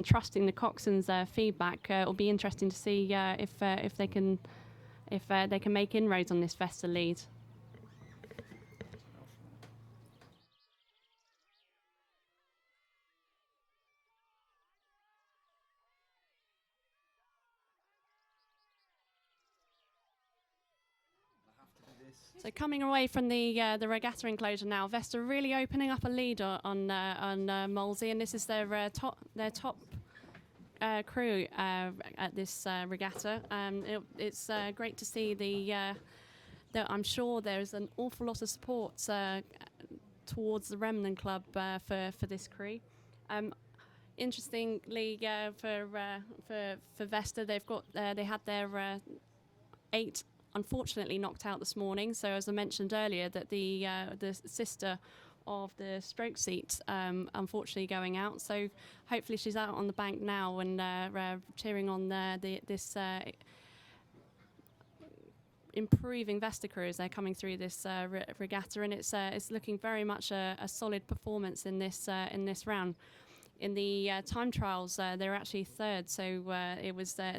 trusting the coxswains' feedback. It'll be interesting to see if they can make inroads on this Vesta lead. So coming away from the regatta enclosure now, Vesta really opening up a lead on Molesey, and this is their top crew at this regatta. It's great to see that I'm sure there's an awful lot of support towards the Remnant Club for this crew. Interestingly, for Vesta, they had their 8 unfortunately knocked out this morning. So as I mentioned earlier, that the sister of the stroke seat unfortunately going out. So hopefully she's out on the bank now and cheering on this improving Vesta crew as they're coming through this regatta, and it's looking very much a solid performance in this round. In the time trials, they're actually third, so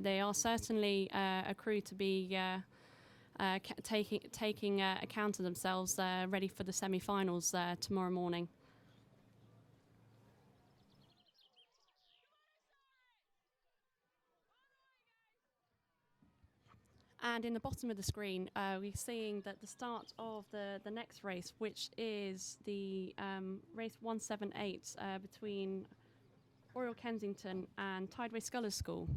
they are certainly a crew to be taking account of themselves, ready for the semi-finals tomorrow morning. And in the bottom of the screen, we're seeing that the start of the next race, which is the race 178 between Oriel Kensington and Tideway Scholars School.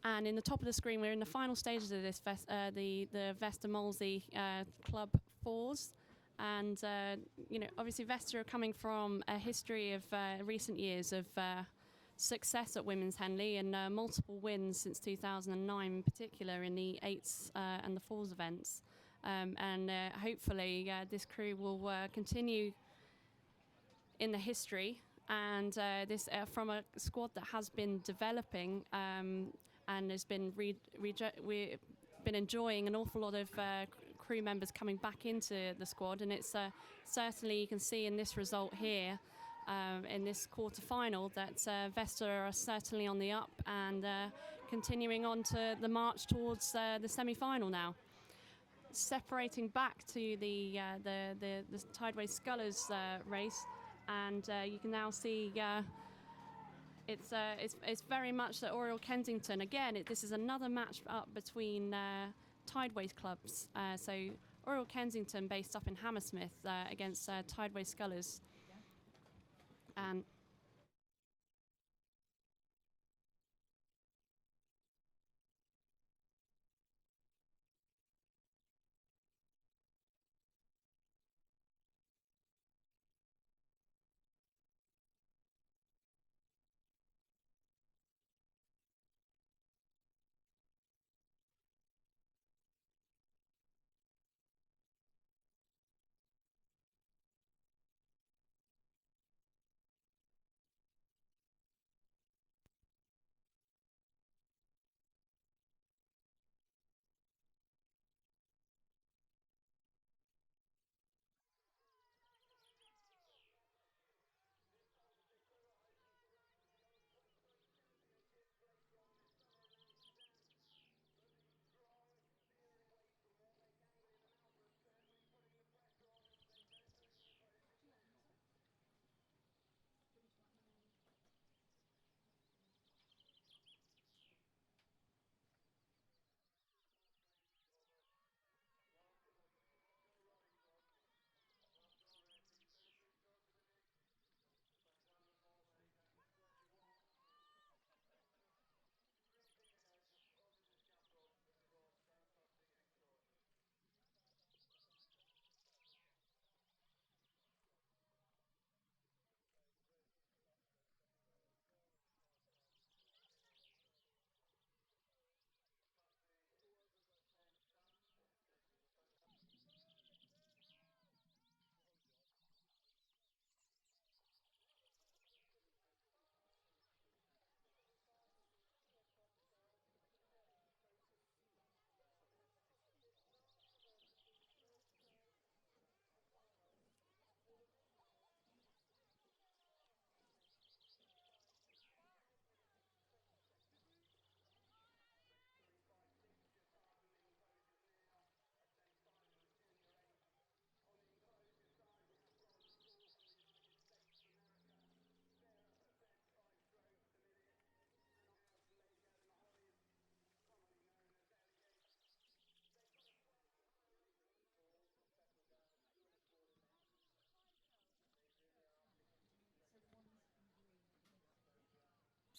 And in the top of the screen, we're in the final stages of this the Vesta Molesey Club Fours. And, obviously Vesta are coming from a history of recent years of success at Women's Henley and multiple wins since 2009, in particular in the 8s and the 4s events. And hopefully this crew will continue in the history, and this from a squad that has been developing and has been we've been enjoying an awful lot of crew members coming back into the squad, and it's certainly, you can see in this result here in this quarter final that Vesta are certainly on the up and continuing on to the march towards the semi-final now. Separating back to the Tideway Scholars race, and you can now see it's very much that Oriel Kensington again. This is another match up between Tideway clubs. So Oriel Kensington, based up in Hammersmith, against Tideway Scholars, and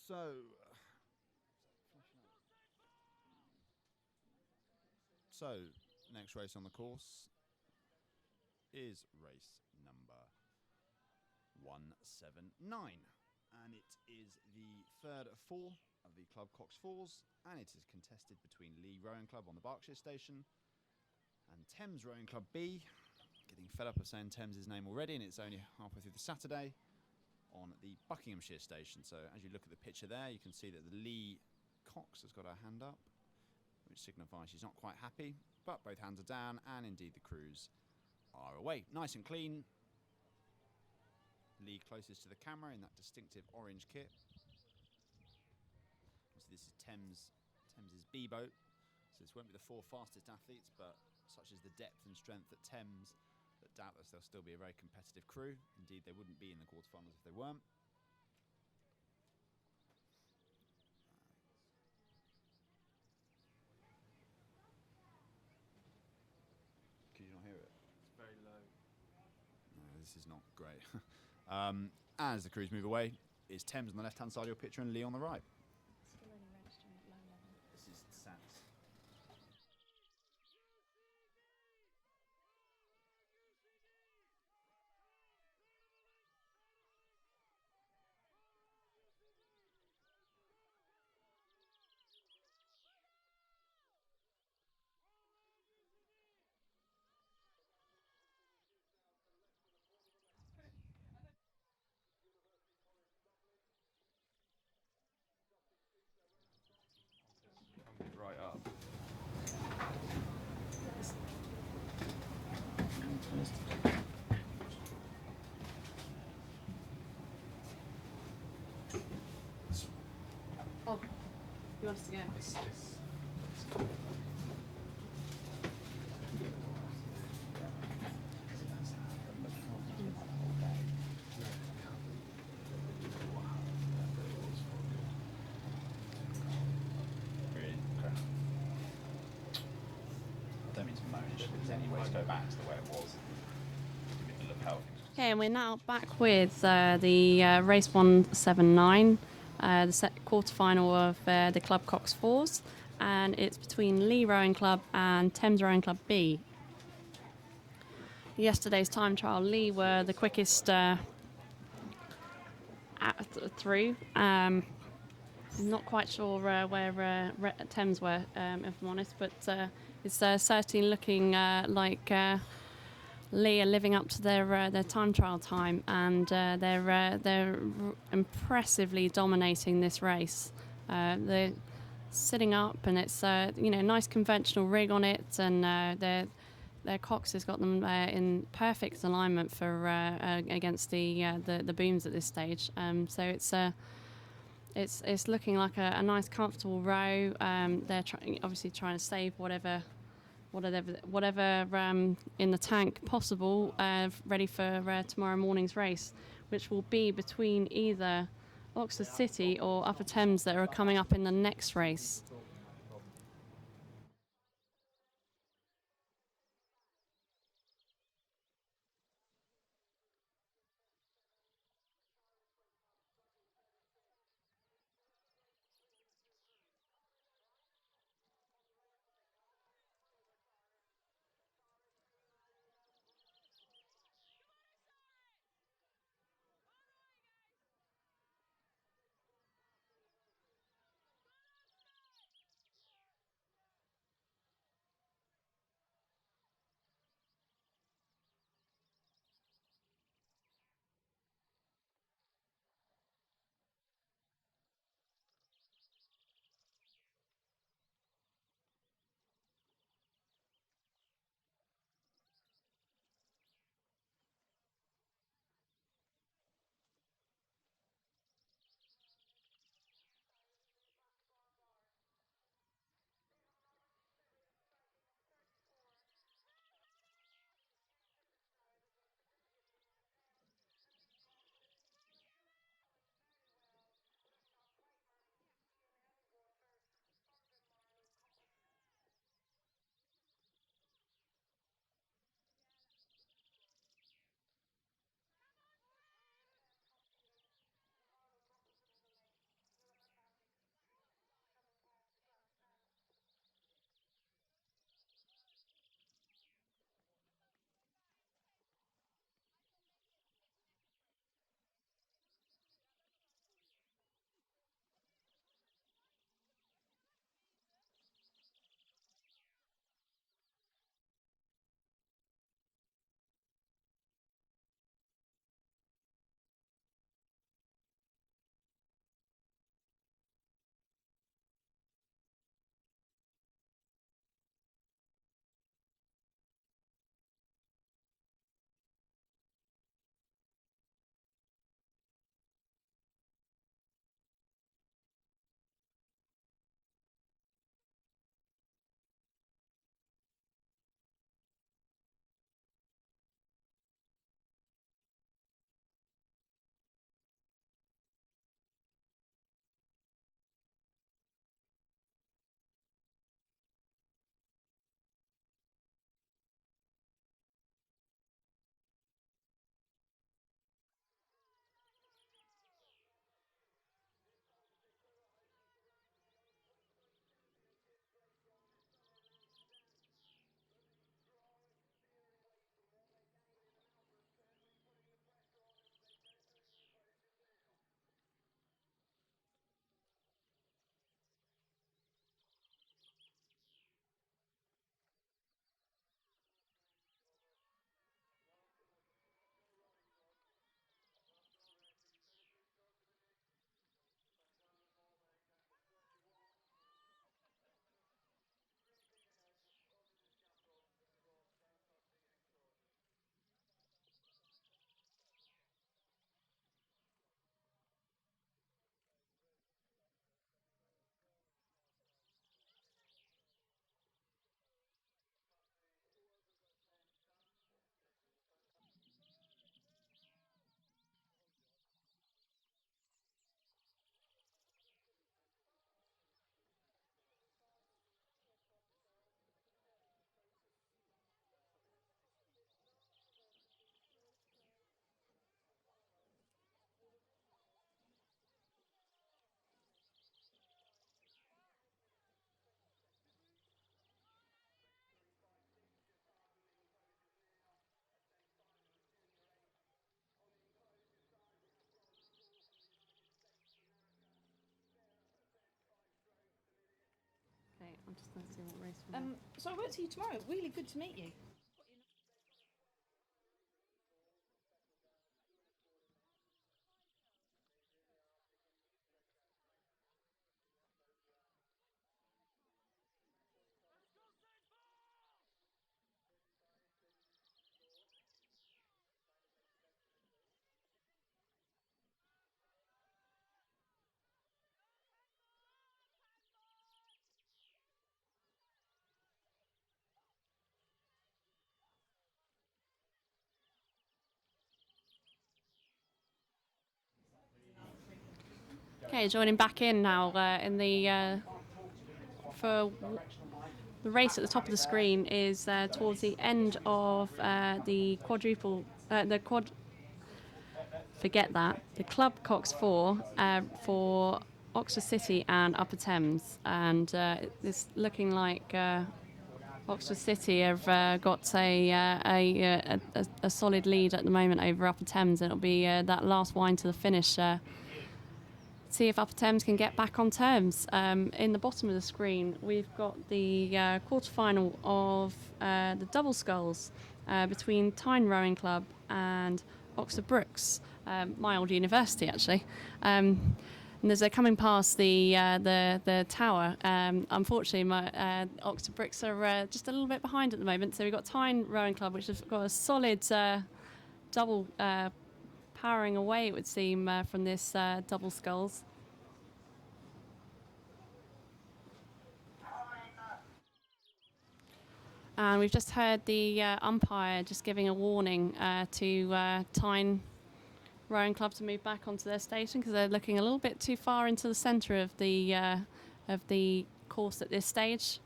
So, next race on the course is race number 179. And it is the third of four of the Club Cox Fours. And it is contested between Lee Rowing Club on the Berkshire Station and Thames Rowing Club B. Getting fed up of saying Thames' name already, and it's only halfway through the Saturday, on the Buckinghamshire Station. So as you look at the picture there, you can see that the Lee Cox has got her hand up, which signifies she's not quite happy, but both hands are down, and indeed the crews are away. Nice and clean. Lee closest to the camera in that distinctive orange kit. So this is Thames's B boat. So this won't be the four fastest athletes, but such is the depth and strength at Thames that doubtless they'll still be a very competitive crew. Indeed, they wouldn't be in the quarterfinals if they weren't. Can you not hear it? It's very low. No, this is not great. As the crews move away, is Thames on the left-hand side of your picture and Lee on the right. Still only registering at low level. This is SATS. Right up. Oh, you want us to go? Really? Okay. I don't mean to moan, it should anyways go back to the way it was. Give it the lapel. Okay, and we're now back with the race 179, the quarterfinal of the Club Cox Fours, and it's between Lee Rowing Club and Thames Rowing Club B. Yesterday's time trial, Lee were the quickest through. Not quite sure where Thames were, if I'm honest, but it's certainly looking like Lee are living up to their time trial time, and they're impressively dominating this race. They're sitting up, and it's nice conventional rig on it, and their Cox has got them in perfect alignment for against the booms at this stage. So it's looking like a nice comfortable row. They're obviously trying to save whatever in the tank possible, ready for tomorrow morning's race, which will be between either Oxford City or Upper Thames that are coming up in the next race. I'm just going to see what race we have. So I won't see you tomorrow. Really good to meet you. Okay, joining back in now in the for the race at the top of the screen is towards the end of the quadruple the quad. Forget that the Club Cox 4 for Oxford City and Upper Thames, and it's looking like Oxford City have got a solid lead at the moment over Upper Thames. It'll be that last wind to the finish. See if Upper Thames can get back on terms. In the bottom of the screen, we've got the quarterfinal of the double sculls between Tyne Rowing Club and Oxford Brookes, my old university actually. And as they're coming past the tower, unfortunately, my Oxford Brookes are just a little bit behind at the moment. So we've got Tyne Rowing Club, which has got a solid double powering away, it would seem, from this double sculls. And we've just heard the umpire just giving a warning to Tyne Rowing Club to move back onto their station because they're looking a little bit too far into the centre of the course at this stage.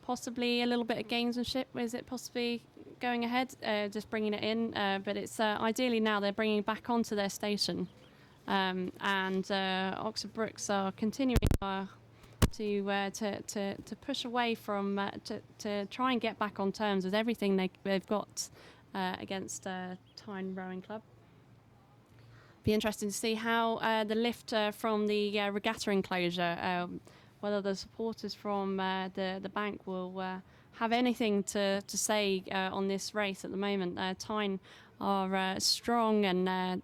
Possibly a little bit of gamesmanship. Is it possibly going ahead, just bringing it in? But it's ideally now they're bringing it back onto their station. And Oxford Brookes are continuing to push away from to try and get back on terms with everything they've got against Tyne Rowing Club. Be interesting to see how the lift from the Regatta enclosure, whether the supporters from the bank will have anything to say on this race at the moment. Tyne are strong and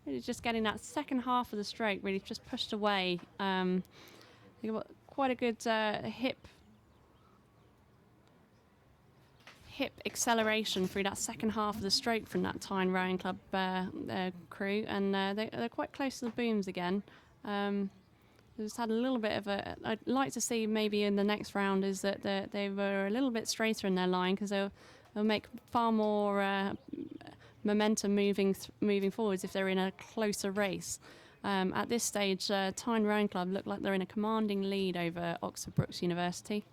really just getting that second half of the stroke really just pushed away. They've got quite a good hip acceleration through that second half of the stroke from that Tyne Rowing Club crew, and they're quite close to the booms again. They just had a little bit of I'd like to see maybe in the next round is that they were a little bit straighter in their line because they'll make far more momentum moving forwards if they're in a closer race. At this stage, Tyne Rowing Club look like they're in a commanding lead over Oxford Brookes University.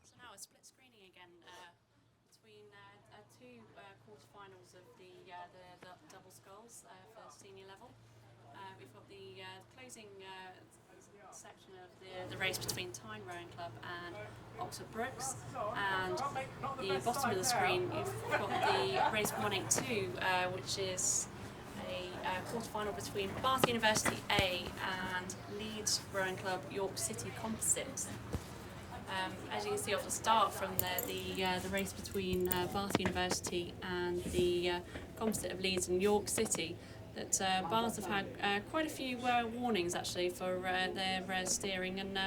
So now a split screening again between two quarterfinals of the double sculls for senior level. We've got the closing section of the race between Tyne Rowing Club and Oxford Brookes, and the bottom of the screen you've got the race 182, which is a quarterfinal between Bath University A and Leeds Rowing Club York City Composites. As you can see off the start from the race between Bath University and the composite of Leeds and York City, that Bath have had quite a few warnings actually for their steering, and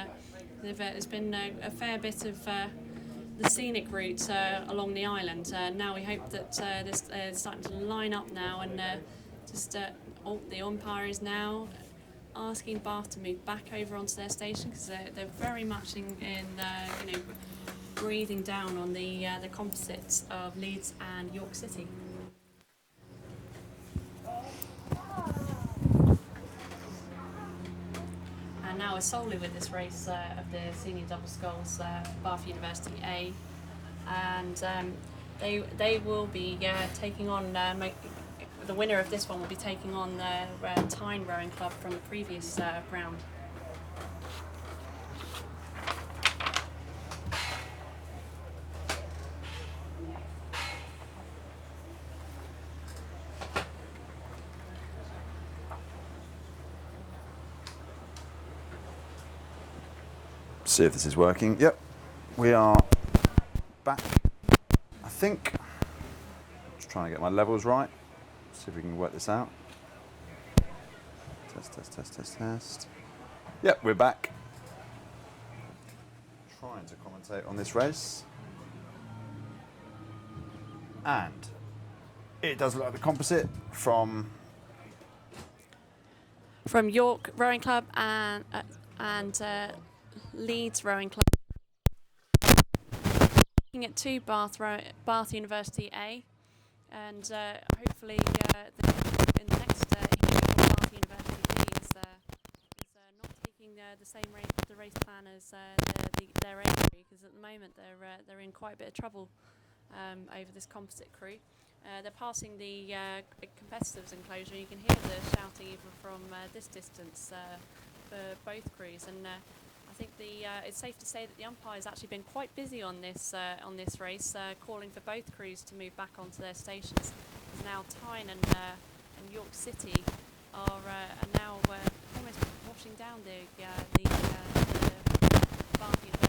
there's been a fair bit of the scenic route along the island. Now we hope that this is starting to line up now, and the umpire is now asking Bath to move back over onto their station, because they're very much in breathing down on the composites of Leeds and York City. And now we're solely with this race of the senior double sculls, Bath University A, and they will be taking on. The winner of this one will be taking on the Tyne Rowing Club from the previous round. See if this is working. Yep, we are back. I think. Just trying to get my levels right. See if we can work this out. Test. Yep, we're back. Trying to commentate on this race. And it does look like the composite from York Rowing Club and Leeds Rowing Club. Looking at two Bath University A, and hopefully in the next Bath University B is not taking the same race plan as their A crew, because at the moment they're in quite a bit of trouble over this composite crew. They're passing the competitors' enclosure. You can hear the shouting even from this distance for both crews, and I think it's safe to say that the umpire's actually been quite busy on this race, calling for both crews to move back onto their stations. Because now Tyne and York City are now almost washing down the Bath University